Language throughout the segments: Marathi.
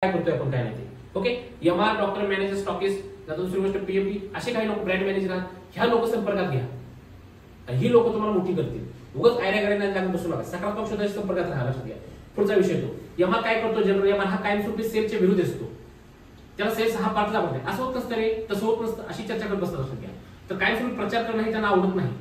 काय करतोय आपण काय नाही ते. Okay, MR, doctor, manager, stockist, दुसरी गोष्ट पीएमपी, असे काही लोक ब्रँड मॅनेजर आहेत. ह्या लोक संपर्कात घ्या. ही लोक तुम्हाला मोठी करतील. उगाच आयडिया करायला लागून बसू नका. सकारात्मक शोधाच्या संपर्कात राहा. लक्षात घ्या. पुढचा विषय तो एमआर काय करतो. जनरल एमआर हा कायमस्वरूपी सेलच्या विरुद्ध असतो. त्याला सेल्स हा पार्ट लागत नाही. असं होत नसतं रे, तसं होत नसतं, अशी चर्चा करत बसतात. लक्षात घ्या. तर कायमस्वरूपी प्रचार करणं हे त्यांना आवडत नाही,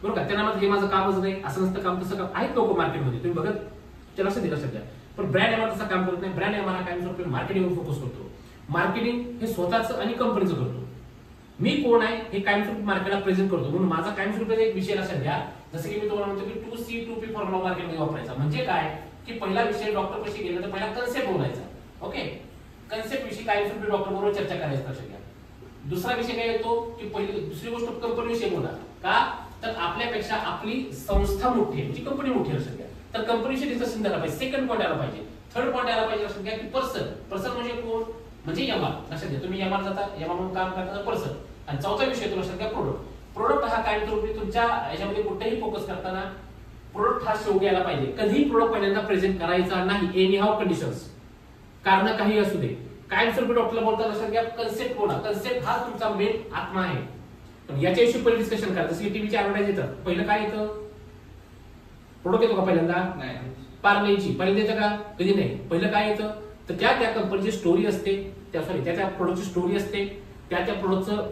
बरोबर का. त्यांना हे माझं कामच नाही, असं नसतं काम, तसं काम. आहेत लोक मार्केटमध्ये, तुम्ही बघत ते लक्षात घ्या. पण ब्रँड एमआर तसं काम करत नाही. ब्रँड एमआर हा कायमस्वरूपी मार्केटिंगवर फोकस करतो. मार्केटिंग हे स्वतःच आणि कंपनीचं करतो. मी कोण आहे हे कायमस्वरूपी मार्केटला प्रेझेंट करतो. म्हणून माझा कायमस्वरूपी एक विषय लक्षात घ्या. जसं की मी तुम्हाला म्हणतो की 2C 2P फॉर्म्युला मार्केटमध्ये वापरायचा. म्हणजे काय की पहिला विषय डॉक्टर कशी गेला तर पहिला कन्सेप्ट बोलायचा. ओके, कन्सेप्ट विषयी कायमस्वरूपी डॉक्टर बरोबर चर्चा करायची. लक्षात घ्या. दुसरा विषय काय येतो की पहिली दुसरी गोष्ट कंपनी विषयी बोला. का तर आपल्यापेक्षा आपली संस्था मोठी आहे, म्हणजे कंपनी मोठी आहे. लक्षात घ्या. तर कंपनीशी डिस्कशन झाला पाहिजे. सेकंड पॉईंट आला पाहिजे. थर्ड पॉईंट आला पाहिजे. लक्षात घ्या की पर्सन म्हणजे कोण, म्हणजे एमआर. लक्षात घ्या. तुम्ही एमआर जाता, एमआर म्हणून काम करता पर्सन. आणि चौथा विषय तो लक्षात घ्या प्रोडक्ट हा कायमस्वरूपी तुमच्या याच्यामध्ये कुठेही फोकस करताना प्रोडक्ट हा शेवटी यायला पाहिजे. कधीही प्रोडक्ट पहिल्यांदा प्रेझेंट करायचा नाही, एनी हाव कंडिशन्स, कारण काही असू दे. कायमस्वरूपी डॉक्टरला बोलता लक्षात घ्या कन्सेप्ट बोला. कन्सेप्ट हा तुमचा मेन आत्मा आहे. पण याच्याविषयी पहिले डिस्कशन करा. जसं की टीव्हीची ऍडव्हर्टाइज येतात, पहिलं काय येतं, प्रोडक्ट येतो का पहिल्यांदा, नाही. पार्लेची पहिल्यांदा येतं का, कधी नाही. पहिलं काय येतं तर त्या कंपनीची स्टोरी असते, त्या प्रोडक्टची स्टोरी असते, त्या प्रोडक्टचं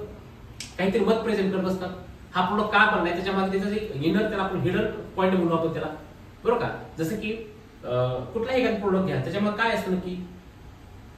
काहीतरी मत प्रेझेंट करत असतात. हा प्रोडक्ट का बनलाय त्याच्या मागे त्याचं एक इनर, त्याला आपण हिडन पॉईंट म्हणू आपण त्याला, बरोबर का. जसं की कुठलाही एखादा प्रोडक्ट घ्या, त्याच्यामध्ये काय असतं नक्की,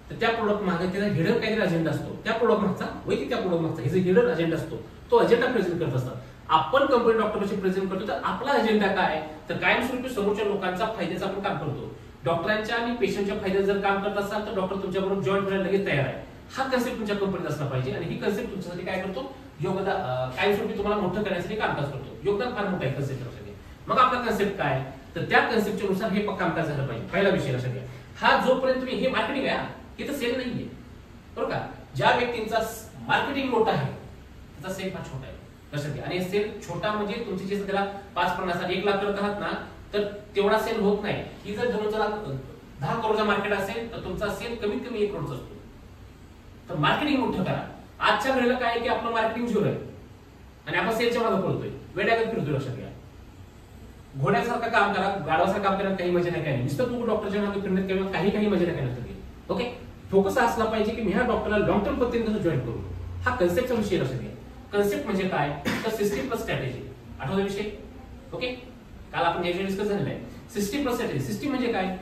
तर त्या प्रोडक्ट मागे त्याचा हिडन काहीतरी अजेंडा असतो. त्या प्रोडक्ट मागचा वैयक्तिक त्या प्रोडक्ट मागचा हे हिडन अजेंडा असतो. तो अजेंडा प्रेझेंट करत असतात. आपण कंपनी डॉक्टरशी प्रेझेंट करतो तर आपला अजेंडा काय, तर कायमस्वरूपी समोरच्या लोकांचा फायद्याचं आपण काम करतो. डॉक्टरांच्या आणि पेशंटच्या फायद्याचं जर काम करत असाल तर डॉक्टर तुमच्याबरोबर जॉईन करायला लगेच तयार आहे. हा कन्सेप्ट तुमच्या कंपनीत असला पाहिजे. आणि ही कन्सेप्ट तुमच्यासाठी काय करतो, योगदान कायमस्वरूपी तुम्हाला मोठं करण्यासाठी कामकाज करतो. योगदान फार मोठं आहे कन्सेप्ट. लक्षात घ्या. मग आपला कन्सेप्ट काय, तर त्या कन्सेप्टच्या नुसार हे कामकाज झालं पाहिजे. पहिला विषय लक्षात घ्या. हा जोपर्यंत तुम्ही, हे मार्केटिंग आहे, हे तर सेल नाहीये, बरोबर का. ज्या व्यक्तींचा मार्केटिंग मोठा आहे त्याचा सेल फार छोटा आहे. लक्षात घ्या. आणि सेल छोटा म्हणजे तुमची जे त्याला 5-50 1 लाख करत आहात ना, तर तेवढा सेल होत नाही. ही जर धरून चला 10 करोडचा मार्केट असेल तर तुमचा सेल कमीत कमी 1 करोडचा असतो. तर मार्केटिंग मोठं करा. आजच्या घडीला काय की आपलं मार्केटिंग झिरो आहे आणि आपण सेलच्या मागे पळतोय, वेड्यागत फिरतोय. लक्षात घ्या. घोड्यासारखं काम करा, गाढवासारखं काम करण्यात काही मजा नाही. काही नुसतं तुम्ही डॉक्टरच्या मागे फिरण्यात किंवा काही मजा नाही नसतं. ओके, फोकस असला पाहिजे की मी ह्या डॉक्टरला लॉंग टर्म पद्धतीने कसं जॉईन करू. हा कन्सेप्टचा विषय. लक्षात घ्या. कन्सेप्ट म्हणजे काय, तर सिस्टीम प्लस स्ट्रॅटेजी. आठवता विषय. ओके, काल आपण याच्यावर डिस्कस झालेला आहे. System plus strategy. सिस्टीम म्हणजे काय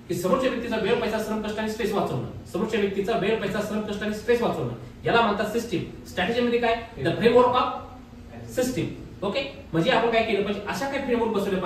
की समोरच्या व्यक्तीचा वेळ, पैसा, श्रम, कष्ट आणि स्ट्रेस वाचवणं. समोरच्या व्यक्तीचा वेळ, पैसा, श्रम, कष्ट आणि स्ट्रेस वाचवणं याला म्हणतात सिस्टीम. स्ट्रॅटेजी म्हणजे काय, the framework of system. Okay, म्हणजे आपण काय केलं पाहिजे, अशा काही फ्रेमवर्क बसवले पाहिजे.